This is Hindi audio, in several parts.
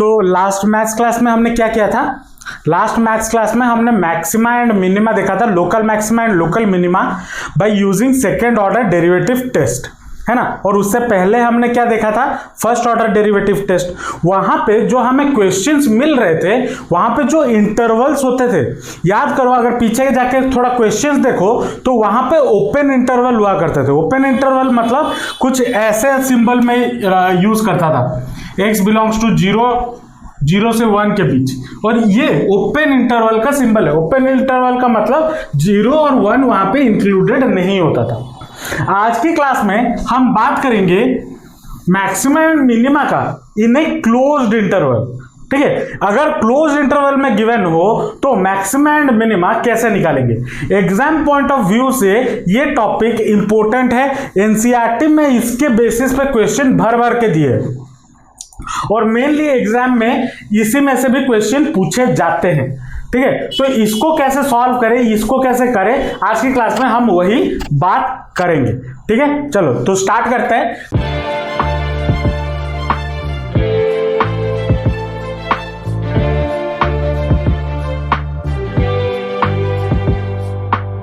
तो लास्ट मैथ्स क्लास में हमने क्या किया था? लास्ट मैथ्स क्लास में हमने मैक्सिमा एंड मिनिमा देखा था, local maxima and local minima by using second order derivative test, है ना। और उससे पहले हमने क्या देखा था? First order derivative test. वहां पे जो हमें क्वेश्चंस मिल रहे थे, वहां पे जो इंटरवल्स होते थे, याद करो, अगर पीछे जाके थोड़ा क्वेश्चंस देखो तो वहां पे ओपन इंटरवल हुआ करते थे। ओपन इंटरवल मतलब कुछ ऐसे सिंबल में यूज करता था, x बिलोंग्स टू 0 से 1 के बीच, और ये ओपन इंटरवल का सिंबल है। ओपन इंटरवल का मतलब 0 और 1 वहां पे इंक्लूडेड नहीं होता था। आज की क्लास में हम बात करेंगे मैक्सिमा एंड मिनिमा का इन ए क्लोज्ड इंटरवल, ठीक है। अगर क्लोज्ड इंटरवल में गिवन हो तो मैक्सिमा एंड मिनिमा कैसे निकालेंगे? एग्जाम पॉइंट ऑफ व्यू से ये टॉपिक इंपॉर्टेंट है। एनसीईआरटी में इसके बेसिस पे क्वेश्चन भर भर के दिए और मेनली एग्जाम में इसी में से भी क्वेश्चन पूछे जाते हैं, ठीक है। तो इसको कैसे सॉल्व करें, इसको कैसे करें, आज की क्लास में हम वही बात करेंगे, ठीक है। चलो तो स्टार्ट करते हैं।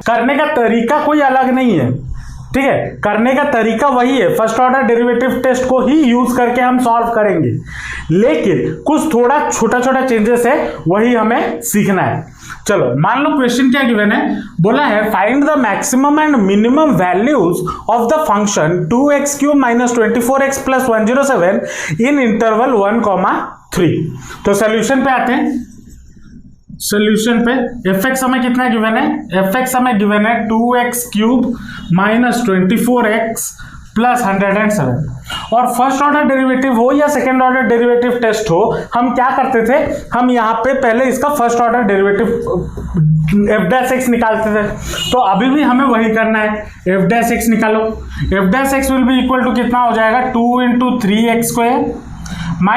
करने का तरीका कोई अलग नहीं है, ठीक है। करने का तरीका वही है, फर्स्ट ऑर्डर डेरिवेटिव टेस्ट को ही यूज करके हम सॉल्व करेंगे, लेकिन कुछ थोड़ा छोटा छोटा चेंजेस है, वही हमें सीखना है। चलो मान लो क्वेश्चन क्या गिवन है, बोला है find the maximum and minimum values of the function 2x³ - 24x + 107 in interval 1,3। तो सोल्यूशन पे आते हैं। सोल्यूशन पे fx हमें कितना गिवन है? fx हमें गिवन है 2x³ - 24x + 107। और फर्स्ट ऑर्डर डेरिवेटिव हो या सेकेंड ऑर्डर डेरिवेटिव टेस्ट हो, हम क्या करते थे? हम यहाँ पे पहले इसका फर्स्ट ऑर्डर डेरिवेटिव f' निकालते थे। तो अभी भी हमें वही करना है, f' निकालो। f' will be equal to कितना हो जाएगा? 2 × 3x² -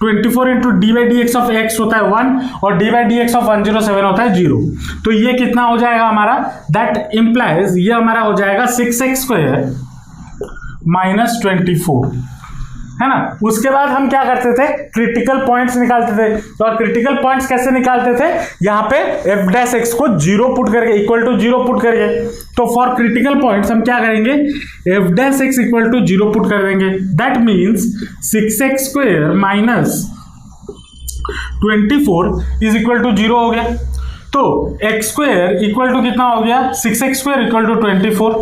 24 into d/dx of x होता है 1 और d/dx ऑफ 107 होता है 0। तो ये कितना हो जाएगा हमारा? दैट इंप्लाइज ये हमारा हो जाएगा 6x² - 24, है ना। उसके बाद हम क्या करते थे? क्रिटिकल पॉइंट्स निकालते थे। तो और क्रिटिकल पॉइंट्स कैसे निकालते थे? यहाँ पे f' को 0 पुट करके, इक्वल टू 0 पुट करके। तो फॉर क्रिटिकल पॉइंट्स हम क्या करेंगे? f' इक्वल टू 0 पुट कर देंगे। That means 6x² - 24 is equal to 0 हो गया। तो x² इक्वल टू कितना हो गया? 6x² इक्वल टू 24,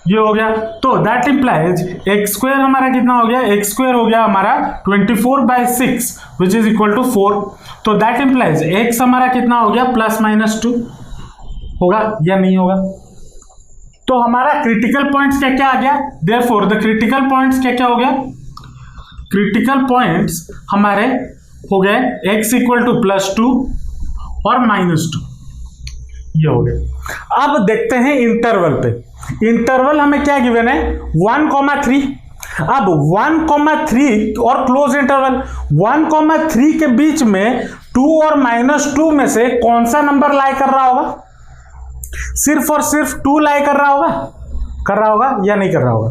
ये हो गया। तो दैट इंप्लाइज x² हमारा कितना हो गया? x² हो गया हमारा 24/6 विच इज इक्वल टू 4। तो दैट इंप्लाइज x हमारा कितना हो गया? ±2 होगा या नहीं होगा? तो हमारा क्रिटिकल पॉइंट्स क्या क्या आ गया? देयरफॉर द क्रिटिकल पॉइंट्स क्या क्या हो गया? क्रिटिकल पॉइंट्स हमारे हो गए x इक्वल टू +2 और -2, ये हो गया। अब देखते हैं इंटरवल पे। इंटरवल हमें क्या गिवन है? 1,3। अब 1,3 और क्लोज इंटरवल 1,3 के बीच में 2 और -2 में से कौन सा नंबर लाई कर रहा होगा? सिर्फ और सिर्फ 2 लाई कर रहा होगा या नहीं कर रहा होगा?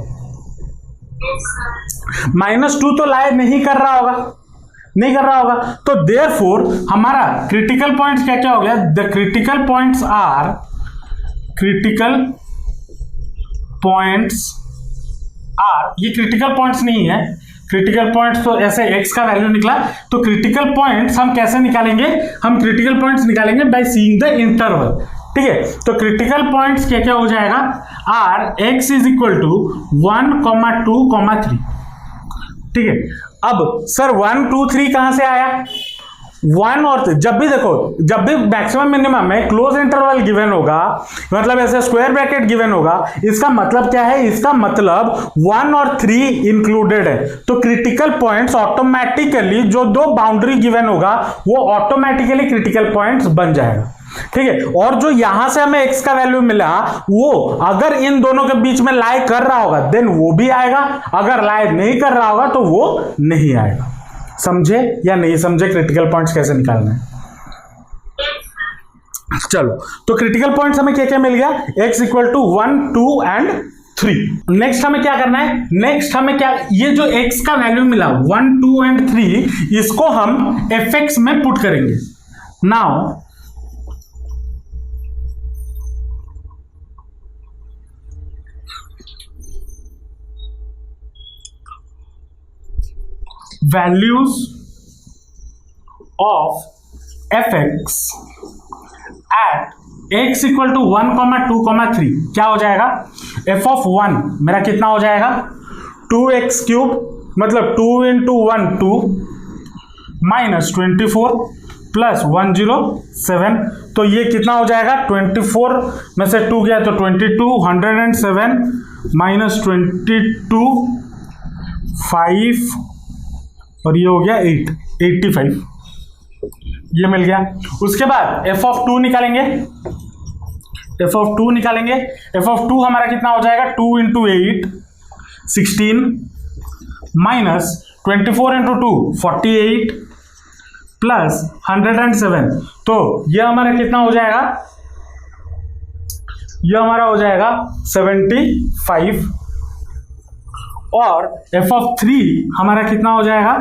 -2 तो लाई नहीं कर रहा होगा। तो देयरफॉर हमारा क्रिटिकल पॉइंट्स क्या क्या हो गया? द क्रिटिकल पॉइंट्स आर, ये क्रिटिकल पॉइंट्स नहीं है। क्रिटिकल पॉइंट्स तो ऐसे x का वैल्यू निकला। तो क्रिटिकल पॉइंट्स हम कैसे निकालेंगे? हम क्रिटिकल पॉइंट्स निकालेंगे बाय सीइंग द इंटरवल, ठीक है। तो क्रिटिकल पॉइंट्स क्या क्या हो जाएगा? Are x is equal to 1, 2, 3, ठीक है। अब सर 1, 2, 3 कहां से आया? 1 और 3 जब भी देखो, जब भी मैक्सिमम मिनिमम में क्लोज इंटरवल गिवन होगा, मतलब ऐसे स्क्वायर ब्रैकेट गिवन होगा, इसका मतलब क्या है? इसका मतलब 1 और 3 इंक्लूडेड है। तो क्रिटिकल पॉइंट्स ऑटोमेटिकली, जो 2 बाउंड्री गिवन होगा वो ऑटोमेटिकली क्रिटिकल पॉइंट्स बन जाएगा, ठीक है। और जो यहां से हमें x का वैल्यू मिला, वो अगर इन दोनों के बीच में लाई कर रहा होगा देन वो भी आएगा, अगर लाई नहीं कर रहा होगा तो वो नहीं आएगा। समझे या नहीं समझे क्रिटिकल पॉइंट्स कैसे निकालना है? चलो तो क्रिटिकल पॉइंट्स हमें क्या क्या मिल गया? x equal to 1, 2 and 3। Next हमें क्या करना है, नेक्स्ट हमें क्या, ये जो x का वैल्यू मिला 1 2 एंड 3, इसको हम fx में पुट करेंगे। Now values of fx at x equal to 1, 2, 3 क्या हो जाएगा, f ऑफ 1 मेरा कितना हो जाएगा 2x क्यूब, मतलब 2 इंटू 1 2 माइनस 24 प्लस 107, तो ये कितना हो जाएगा 24 में से 2 गया तो 22, 107 माइनस 22 5 और ये हो गया 8, 85, ये मिल गया। उसके बाद f ऑफ 2 निकालेंगे, f ऑफ 2 निकालेंगे, f ऑफ 2 हमारा कितना हो जाएगा 2 इंटू 8 16 माइनस 24 इंटू 2 48 प्लस 107, तो ये हमारा कितना हो जाएगा, ये हमारा हो जाएगा 75, और f ऑफ 3 हमारा कितना हो जाएगा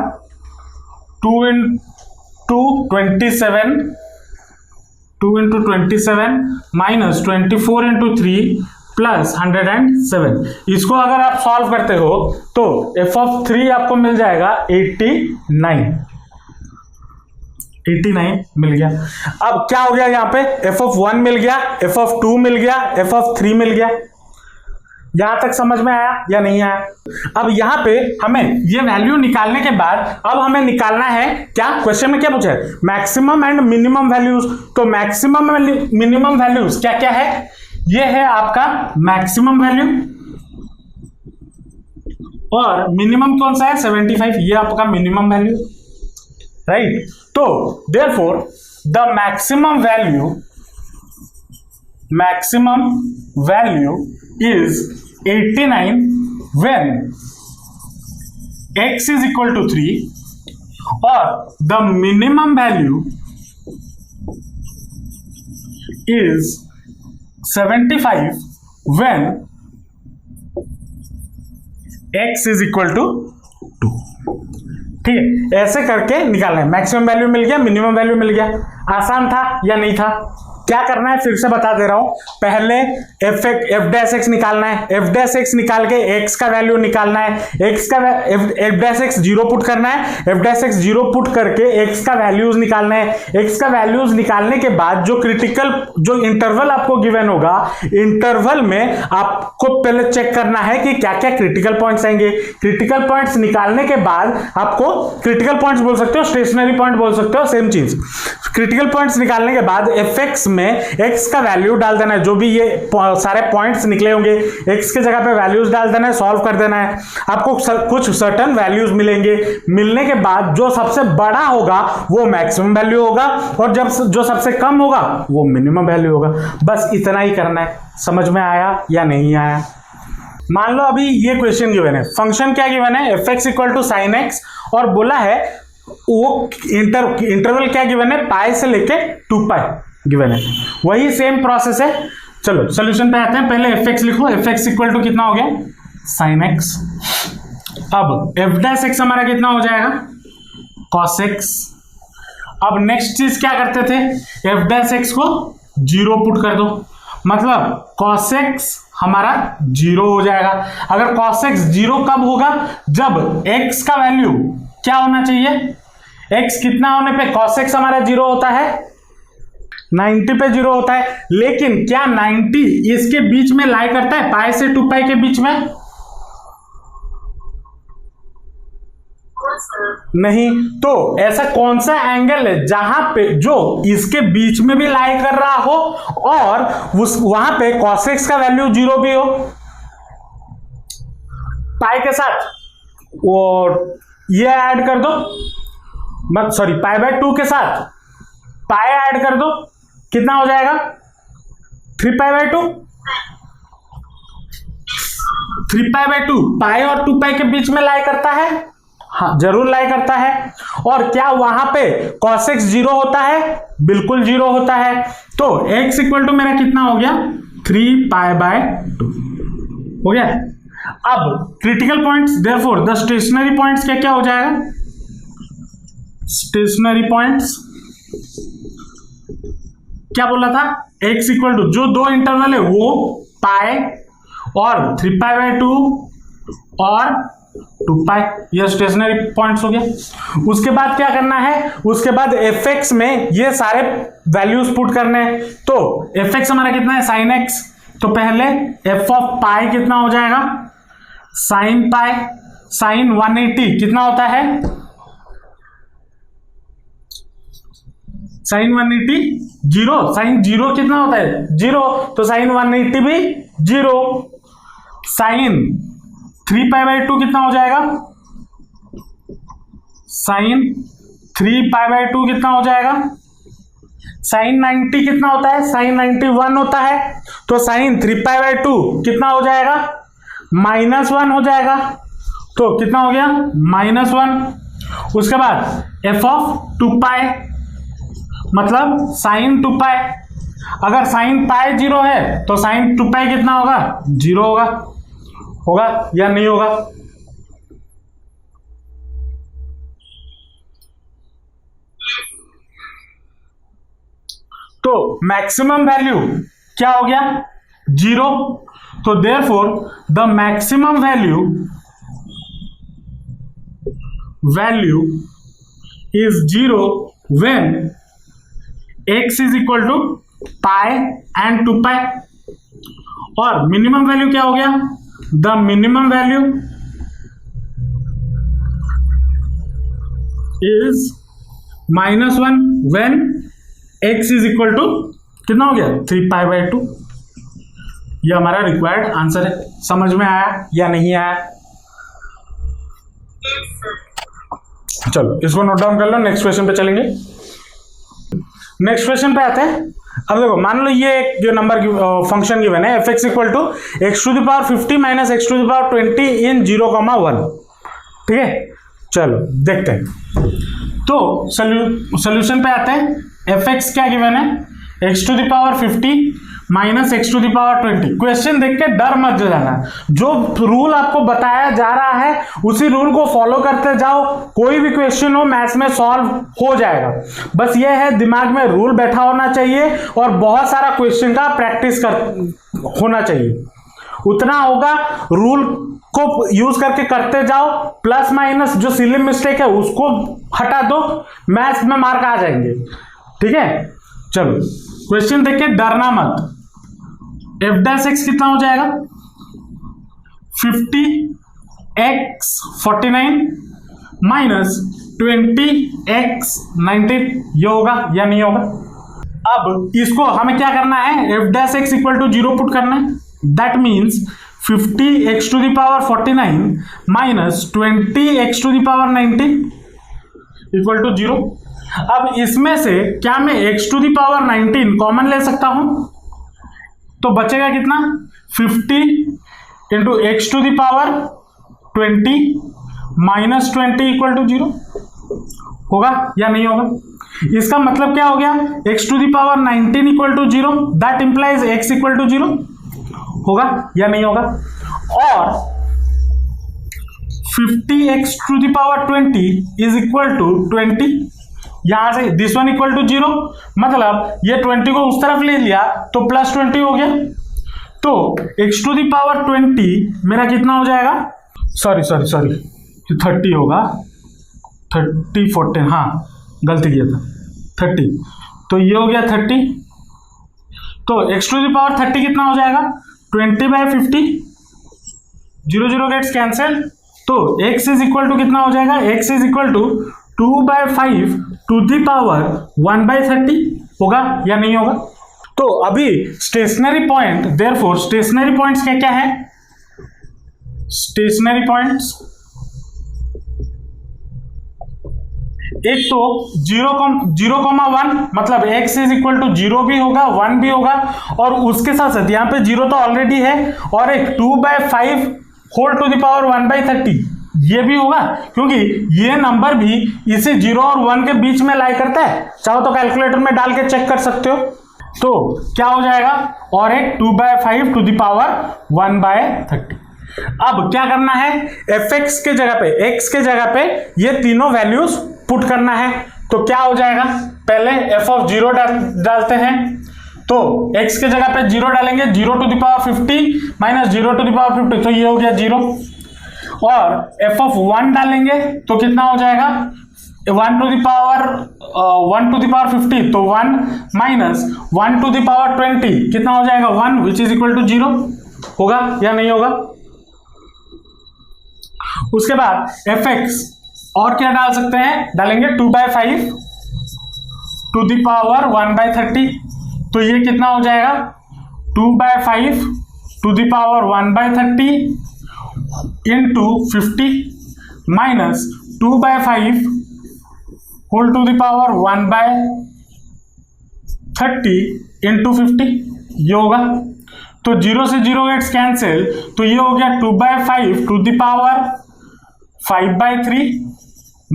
2 इंटू 27 माइनस 24 इंटू 3 प्लस 107। इसको अगर आप सॉल्व करते हो तो f ऑफ 3 आपको मिल जाएगा 89 मिल गया। अब क्या हो गया, यहाँ पे f ऑफ 1 मिल गया, f ऑफ 2 मिल गया, f ऑफ 3 मिल गया। यहां तक समझ में आया या नहीं आया? अब यहां पे हमें ये वैल्यू निकालने के बाद अब हमें निकालना है क्या, क्वेश्चन में क्या पूछा है, मैक्सिमम एंड मिनिमम वैल्यूज। तो मैक्सिमम मिनिमम वैल्यूज क्या क्या है, ये है आपका मैक्सिमम वैल्यू, और मिनिमम कौन सा है 75, ये आपका मिनिमम वैल्यू, राइट। तो therefore the maximum value is 89 when x is equal to 3, or the minimum value is 75 when x is equal to 2। ठीक है, ऐसे करके निकालना है। मैक्सिमम वैल्यू मिल गया, मिनिमम वैल्यू मिल गया। आसान था या नहीं था? क्या करना है फिर से बता दे रहा हूं। पहले एफ डैश एक्स निकालना है, एफ डैश एक्स निकाल के एक्स का वैल्यू निकालना है, एक्स का एफ डैश एक्स 0 पुट करना है, एफ डैश एक्स 0 पुट करके एक्स का वैल्यूज निकालना है। एक्स का वैल्यूज निकालने के बाद जो क्रिटिकल जो इंटरवल आपको गिवन होगा, इंटरवल में आपको पहले चेक करना है कि क्या क्या क्रिटिकल पॉइंट्स आएंगे। क्रिटिकल पॉइंट्स निकालने के बाद आपको क्रिटिकल पॉइंट्स बोल सकते हो, स्टेशनरी पॉइंट बोल सकते हो, सेम चीज। क्रिटिकल पॉइंट्स निकालने के बाद एफ एक्स में x का वैल्यू डाल देना है, जो भी ये सारे पॉइंट्स निकले होंगे x के जगह पे वैल्यूज डाल देना है, सॉल्व कर देना है। आपको कुछ सर्टेन वैल्यूज मिलेंगे। मिलने के बाद जो सबसे बड़ा होगा वो मैक्सिमम वैल्यू होगा, और जब जो सबसे कम होगा वो मिनिमम वैल्यू होगा। बस इतना ही करना है। समझ में आया या नहीं आया? मान लो अभी ये क्वेश्चन गिवन है, फंक्शन क्या गिवन है F X equal to sine X, और बोला है वो इंटरवल क्या गिवन है, पाई से लेके 2 पाई गिवन है। वही सेम प्रोसेस है। चलो सोल्यूशन पे आते हैं। पहले एफ एक्स लिखो, एफ एक्स इक्वल टू कितना हो गया साइन एक्स। अब एफ डैश एक्स हमारा कितना हो जाएगा कॉस एक्स। अब नेक्स्ट चीज क्या करते थे, एफ डैश एक्स को 0 पुट कर दो, मतलब कॉस एक्स हमारा 0 हो जाएगा। अगर कॉस एक्स 0 कब होगा, जब एक्स का वैल्यू क्या होना चाहिए, एक्स कितना होने पे कॉस एक्स हमारा 0 होता है, 90 पे 0 होता है। लेकिन क्या 90 इसके बीच में लाई करता है, पाई से 2 पाई के बीच में? नहीं। तो ऐसा कौन सा एंगल है जहां पे जो इसके बीच में भी लाई कर रहा हो और वहां पे cos x का वैल्यू 0 भी हो पाई के साथ? और ये ऐड कर दो, मत सॉरी पाई बाय 2 के साथ पाई ऐड कर दो, कितना हो जाएगा 3 पाई बाय 2। 3 पाई बाय 2 पाई और 2 पाई के बीच में लाई करता है, हाँ जरूर लाई करता है। और क्या वहां पे cos x 0 होता है? बिल्कुल 0 होता है। तो x इक्वल टू मेरा कितना हो गया 3 पाई बाय 2 हो गया। अब critical points, therefore the stationary points क्या क्या हो जाएगा, स्टेशनरी पॉइंट्स क्या बोला था, x इक्वल टू जो दो इंटरवल है वो पाई और 3π/2 और 2π, ये स्टेशनरी पॉइंट्स हो गया। उसके बाद क्या करना है, उसके बाद fx में ये सारे वैल्यूज पुट करने हैं। तो fx हमारा कितना है sin x, तो पहले f ऑफ पाई कितना हो जाएगा sin पाई, sin 180 कितना होता है sin 180 जीरो, sin जीरो कितना होता है जीरो, तो sin 180 भी जीरो। sin 3π/2 कितना हो जाएगा, sin 3π/2 कितना हो जाएगा, sin 90 कितना होता है, sin 90 1 होता है, तो sin 3π/2 कितना हो जाएगा -1 हो जाएगा, तो कितना हो गया -1। उसके बाद f ऑफ 2π मतलब sin 2π, अगर sin पाई 0 है तो sin 2π कितना होगा 0 होगा, होगा या नहीं होगा। तो मैक्सिमम वैल्यू क्या हो गया 0, तो therefore the maximum value is 0 when x is equal to pi and 2π। और मिनिमम वैल्यू क्या हो गया, the minimum value is -1 when x is equal to कितना हो गया 3π/2। ये हमारा रिक्वायर्ड आंसर है। समझ में आया या नहीं आया, चलो इसको नोट डाउन कर लो, नेक्स्ट क्वेश्चन पे चलेंगे। नेक्स्ट क्वेश्चन पे आते हैं। अब देखो मान लो ये एक जो नंबर फंक्शन गिवन है f(x) equal to x⁻50 minus x⁻20 इन 0,1, ठीक है। चलो देखते हैं, तो सोल्यूशन पे आते हैं। f(x) क्या गिवन है x⁻50 माइनस x⁻20। क्वेश्चन देख के डर मत जाना, जो रूल आपको बताया जा रहा है उसी रूल को फॉलो करते जाओ, कोई भी क्वेश्चन हो मैथ्स में सॉल्व हो जाएगा। बस ये है दिमाग में रूल बैठा होना चाहिए और बहुत सारा क्वेश्चन का प्रैक्टिस होना चाहिए, उतना होगा। रूल को यूज करके करते जाओ, प्लस माइनस जो सिली मिस्टेक है उसको हटा दो, मैथ्स में मार्क आ जाएंगे, ठीक है। चलो क्वेश्चन देख के डरना मत। f' कितना हो जाएगा 50x 49 माइनस 20x 19, ये होगा या नहीं होगा। अब इसको हमें क्या करना है, f' इक्वल टू 0 पुट करना है। That means 50x⁻49 minus 20x⁻19 equal to 0। अब इसमें से क्या मैं x⁻19 कॉमन ले सकता हूं, तो बचेगा कितना 50 into x⁻20 minus 20 equal to 0, होगा या नहीं होगा। इसका मतलब क्या हो गया x⁻19 equal to 0, that implies x equal to 0, होगा या नहीं होगा। और 50x⁻20 इज इक्वल टू 20, यहां से दिस वन इक्वल टू 0, मतलब ये 20 को उस तरफ ले लिया तो प्लस 20 हो गया। तो x⁻20 मेरा कितना हो जाएगा, सॉरी 30 होगा, 30 14, हाँ गलती किया था 30, तो ये हो गया 30। तो x⁻30 कितना हो जाएगा 20/50, 0 0 गेट्स कैंसिल, तो x इज इक्वल टू कितना हो जाएगा, x is equal to 2/5 to the power 1/30, होगा या नहीं होगा। तो अभी stationary point, therefore stationary points क्या क्या है, स्टेशनरी पॉइंट्स एक तो 0,1 मतलब x इज इक्वल टू 0 भी होगा 1 भी होगा, और उसके साथ साथ यहाँ पे 0 तो ऑलरेडी है, और एक 2/5 होल टू द पावर 1/30 ये भी होगा, क्योंकि ये नंबर भी इसे 0 और 1 के बीच में लाई करता है। चाहो तो कैलकुलेटर में डाल के चेक कर सकते हो। तो क्या हो जाएगा, और एक 2/5 टू द पावर 1/30। अब क्या करना है, fx के जगह पे, x के जगह पे ये तीनों वैल्यूज पुट करना है। तो क्या हो जाएगा, पहले f(0) डालते हैं, तो x के जगह पे 0 डालेंगे, 0 to the power 50 minus 0 to the power 50, तो ये हो गया 0। और f(1) डालेंगे तो कितना हो जाएगा, 1 टू द पावर 50, तो 1 माइनस 1 टू द पावर 20 कितना हो जाएगा, 1, विच इज इक्वल टू 0। होगा या नहीं होगा। उसके बाद fx और क्या डाल सकते हैं, डालेंगे 2/5 टू द पावर 1/30, तो ये कितना हो जाएगा, 2/5 to the power 1/30 into 50 minus 2/5 whole to the power 1/30 into 50, ये होगा। तो 0 से 0 गेट्स कैंसिल, तो ये हो गया 2/5 to the power 5/3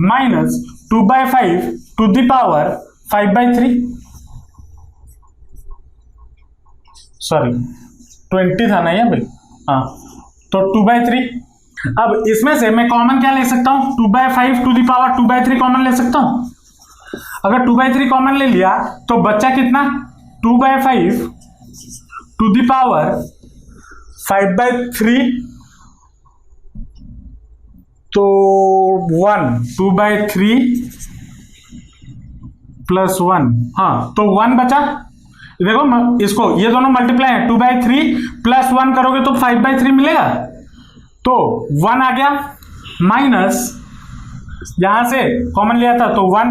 minus 2/5 to the power 5/3, sorry 20 था ना ये भाई, हाँ, तो 2/3। अब इसमें से मैं कॉमन क्या ले सकता हूं, 2/5 टू द पावर 2/3 कॉमन ले सकता हूं। अगर 2/3 कॉमन ले लिया तो बच्चा कितना, 2/5 टू द पावर 5/3, तो 1, 2/3 प्लस 1, हाँ, तो 1 बचा। देखो इसको, ये दोनों मल्टीप्लाई है, 2/3 प्लस 1 करोगे तो 5/3 मिलेगा, तो 1 आ गया, माइनस यहां से कॉमन लिया था तो 1,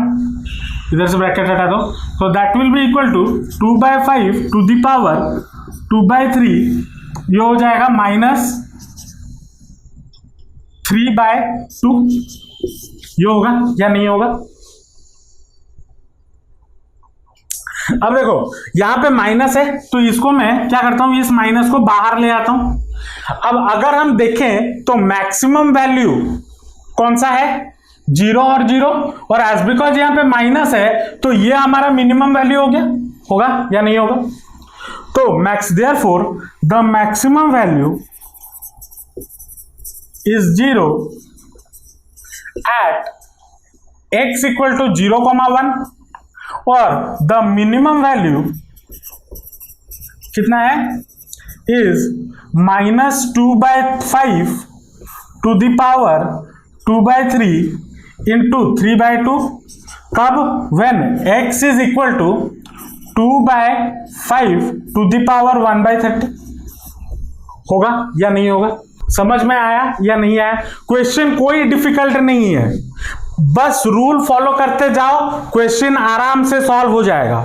इधर से ब्रैकेट हटा दो, तो that will be equal to 2/5 to the power 2/3, ये हो जाएगा माइनस 3/2, ये होगा या नहीं होगा। अब देखो यहां पे माइनस है, तो इसको मैं क्या करता हूं, इस माइनस को बाहर ले आता हूं। अब अगर हम देखें तो मैक्सिमम वैल्यू कौन सा है, 0 और 0, और एज बिकॉज यहां पे माइनस है तो ये हमारा मिनिमम वैल्यू हो गया, होगा या नहीं होगा। तो therefore the maximum value is 0 at x equal to 0,1 और द मिनिमम वैल्यू कितना है, is -2/5 to the power 2/3 into 3/2, कब, when x is equal to 2/5 to the power 1/30। होगा या नहीं होगा, समझ में आया या नहीं आया। क्वेश्चन कोई डिफिकल्ट नहीं है, बस रूल फॉलो करते जाओ, क्वेश्चन आराम से सॉल्व हो जाएगा।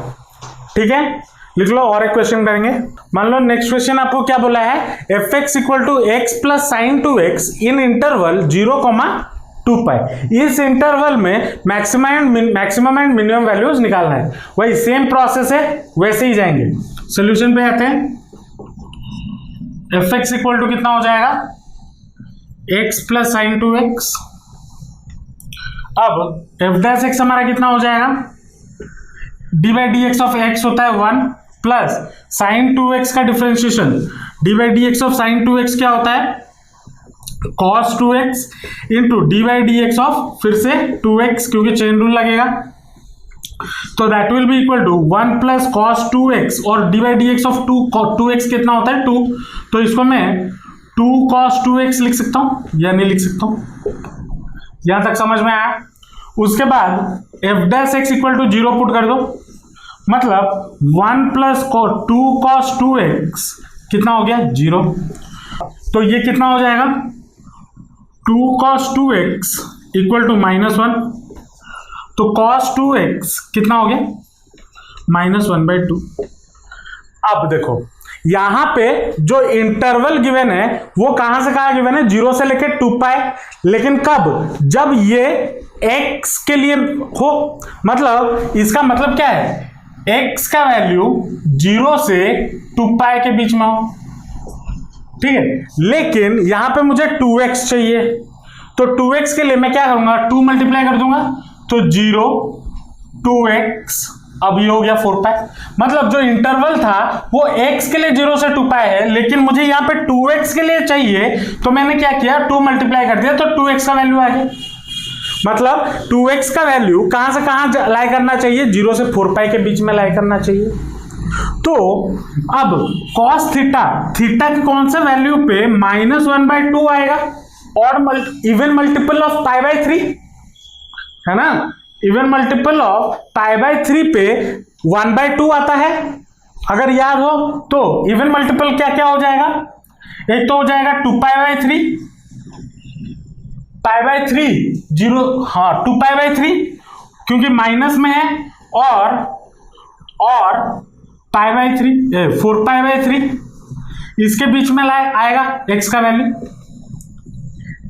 ठीक है, लिख लो। और एक क्वेश्चन करेंगे। मान लो नेक्स्ट क्वेश्चन आपको क्या बोला है, fx equal to x plus sine 2x in interval 0,2π। इस इंटरवल में मैक्सिमम एंड मिनिमम वैल्यूज निकालना है। वही सेम प्रोसेस है, वैसे ही जाएंगे। सोल्यूशन पे आते हैं। fx इक्वल टू कितना हो जाएगा, x प्लस साइन 2x। अब f डैश x हमारा कितना हो जाएगा, d by d x of x होता है 1 प्लस साइन 2x का differentiation, d by d x of sine 2x क्या होता है, cos 2x into d by d x of फिर से 2x, क्योंकि चेन रूल लगेगा, तो that will be equal to 1 plus cos 2x और d by d x of 2x कितना होता है 2, तो इसको मैं 2 cos 2x लिख सकता हूं या नहीं लिख सकता हूं। यहां तक समझ में आया। उसके बाद f dash x equal to 0 put कर दो, मतलब 1 प्लस 2 cos 2x कितना हो गया 0, तो ये कितना हो जाएगा 2 cos 2x इक्वल टू -1, तो cos 2x कितना हो गया -1/2। अब देखो यहां पे जो इंटरवल गिवन है वो कहां से कहां गिवन है, 0 से लेकर 2π, लेकिन कब, जब ये x के लिए हो, मतलब इसका मतलब क्या है, x का वैल्यू 0 से 2π के बीच में हो। ठीक है, लेकिन यहां पे मुझे 2x चाहिए, तो 2x के लिए मैं क्या करूंगा, 2 मल्टीप्लाई कर दूंगा, तो 0 2x अब ये हो गया 4 पाई। मतलब जो इंटरवल था वो x के लिए 0 से 2 पाई है, लेकिन मुझे यहाँ पे 2x के लिए चाहिए, तो मैंने क्या किया 2 मल्टीप्लाई कर दिया, तो 2x का वैल्यू आ गया। मतलब 2x का वैल्यू कहां से कहां लाई करना चाहिए, 0 से 4 पाई के बीच में लाई करना चाहिए। तो अब cos थीटा, थीटा के कौन से वैल्यू पे -1/2 आएगा, और इवन मल्टीपल ऑफ π/3 है ना, इवन मल्टीपल ऑफ π/3 पे 1/2 आता है। अगर याद हो तो इवन मल्टीपल क्या क्या हो जाएगा, एक तो हो जाएगा 2π/3, π/3 0, हाँ 2π/3 क्योंकि माइनस में है, और π/3 4π/3 इसके बीच में आएगा x का वैल्यू।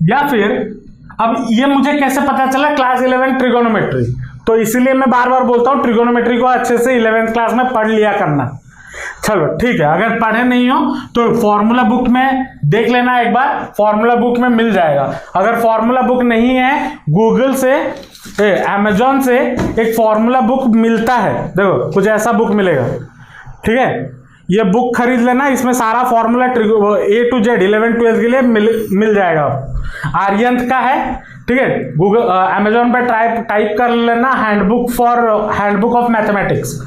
या फिर अब ये मुझे कैसे पता चला, क्लास 11 ट्रिगोनोमेट्री, तो इसीलिए मैं बार बार बोलता हूं ट्रिगोनोमेट्री को अच्छे से 11th क्लास में पढ़ लिया करना। चलो ठीक है, अगर पढ़े नहीं हो तो फॉर्मूला बुक में देख लेना एक बार, फॉर्मूला बुक में मिल जाएगा। अगर फॉर्मूला बुक नहीं है, गूगल से अमेजॉन से एक फॉर्मूला बुक मिलता है, देखो कुछ ऐसा बुक मिलेगा, ठीक है, ये बुक खरीद लेना, इसमें सारा फॉर्मूला A to Z 11 12 के लिए मिल जाएगा। आर्यंत का है, ठीक है, गूगल अमेजॉन पर टाइप कर लेना हैंडबुक ऑफ मैथमेटिक्स।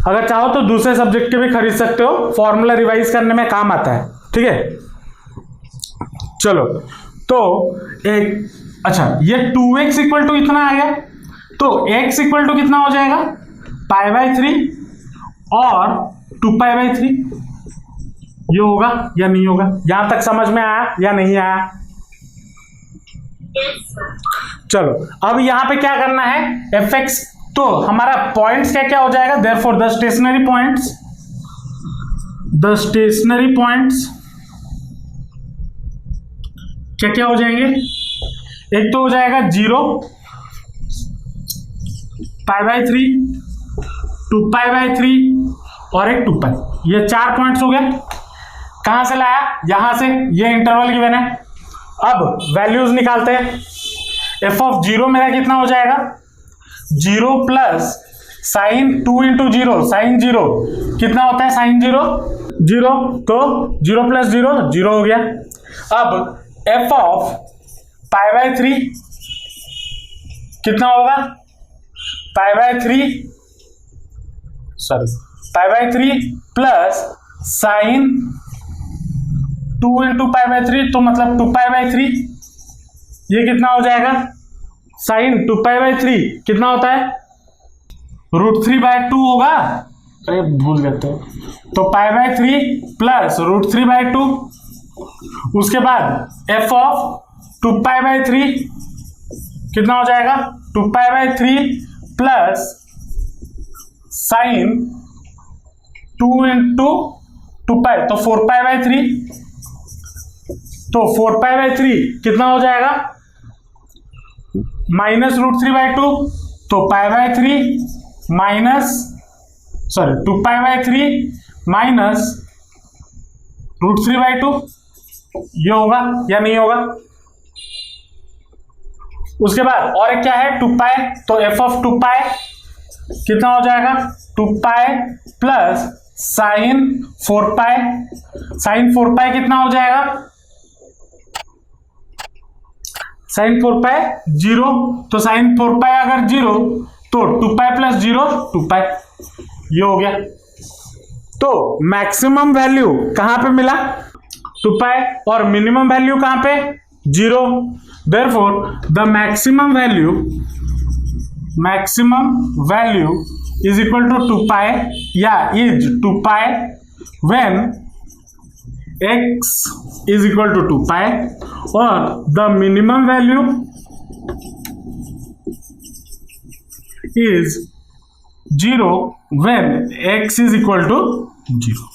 अगर चाहो तो दूसरे सब्जेक्ट के भी खरीद सकते हो, फॉर्मूला रिवाइज करने में काम आता है, ठीक है। चलो तो एक, अच्छा ये 2x इक्वल टू इतना आ गया, तो x इक्वल टू कितना हो जाएगा π/3 और 2π/3, ये होगा या नहीं होगा, यहां तक समझ में आया या नहीं आया? चलो अब यहां पे क्या करना है, fx, तो हमारा पॉइंट्स क्या क्या हो जाएगा, देयरफॉर द स्टेशनरी पॉइंट्स क्या क्या हो जाएंगे, एक तो हो जाएगा 0, π/3, 2π/3 और एक 2 पाई, ये 4 पॉइंट्स हो गए। कहां से लाया, यहां से, ये इंटरवल गिवन है। अब वैल्यूज निकालते हैं। f(0) मेरा कितना हो जाएगा, 0 प्लस साइन 2 इंटू 0, साइन 0 कितना होता है, साइन 0 0, तो 0 प्लस 0 0 हो गया। अब f(π/3) कितना होगा, π/3 प्लस साइन 2 इंटू π/3, तो मतलब 2π/3, ये कितना हो जाएगा, साइन 2π/3 कितना होता है, √3/2 होगा, अरे भूल गए तो π/3 प्लस √3/2, उसके बाद f(2π/3) कितना हो जाएगा, 2π/3 प्लस साइन 2 इंटू 2 पाई, तो 4π/3, तो 4π/3 कितना हो जाएगा, माइनस √3/2, तो π/3 माइनस 2π/3 माइनस √3/2, ये होगा या नहीं होगा? उसके बाद और एक क्या है, 2 पाई, तो f(2 पाई) कितना हो जाएगा, 2 पाई प्लस साइन 4 पाई, साइन 4 पाई कितना हो जाएगा, साइन 4 पाई 0, तो साइन 4 पाई अगर 0 तो 2 पाई प्लस 0 2 पाई, ये हो गया। तो मैक्सिमम वैल्यू कहां पे मिला, 2 पाई, और मिनिमम वैल्यू कहां पे, 0, therefore the maximum value is equal to 2 pi, is 2 pi when x is equal to 2 pi, और the minimum value is 0 when x is equal to 0।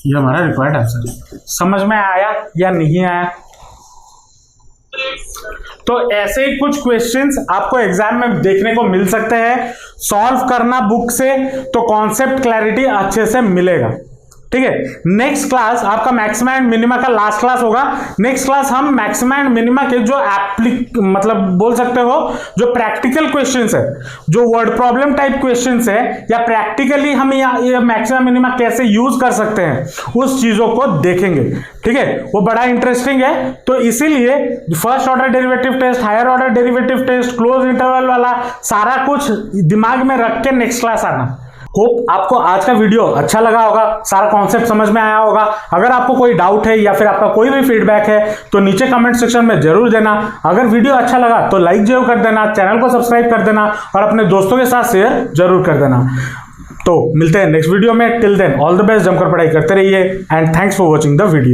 ये हमारा रिक्वायर्ड आंसर है। समझ में आया या नहीं आया? तो ऐसे ही कुछ क्वेश्चंस आपको एग्जाम में देखने को मिल सकते हैं। सॉल्व करना बुक से तो कॉन्सेप्ट क्लैरिटी अच्छे से मिलेगा। ठीक है। नेक्स्ट क्लास आपका मैक्सिमा एंड मिनिमा का लास्ट क्लास होगा। नेक्स्ट क्लास हम मैक्सिमा एंड मिनिमा के जो मतलब बोल सकते हो जो प्रैक्टिकल क्वेश्चंस है, जो वर्ड प्रॉब्लम टाइप क्वेश्चंस है, या प्रैक्टिकली हम ये मैक्सिमा मिनिमा कैसे यूज कर सकते हैं, उस चीजों को देखेंगे। ठीक है, वो बड़ा इंटरेस्टिंग है। तो इसीलिए first order derivative test, higher order derivative test, close interval वाला सारा कुछ दिमाग में रख के नेक्स्ट क्लास आना। होप आपको आज का वीडियो अच्छा लगा होगा, सारा कॉन्सेप्ट समझ में आया होगा। अगर आपको कोई डाउट है या फिर आपका कोई भी फीडबैक है तो नीचे कमेंट सेक्शन में जरूर देना। अगर वीडियो अच्छा लगा तो लाइक जरूर कर देना, चैनल को सब्सक्राइब कर देना और अपने दोस्तों के साथ शेयर जरूर कर देना। तो मिलते हैं नेक्स्ट वीडियो में। Till then all the best, जमकर पढ़ाई करते रहिए and thanks for watching the video.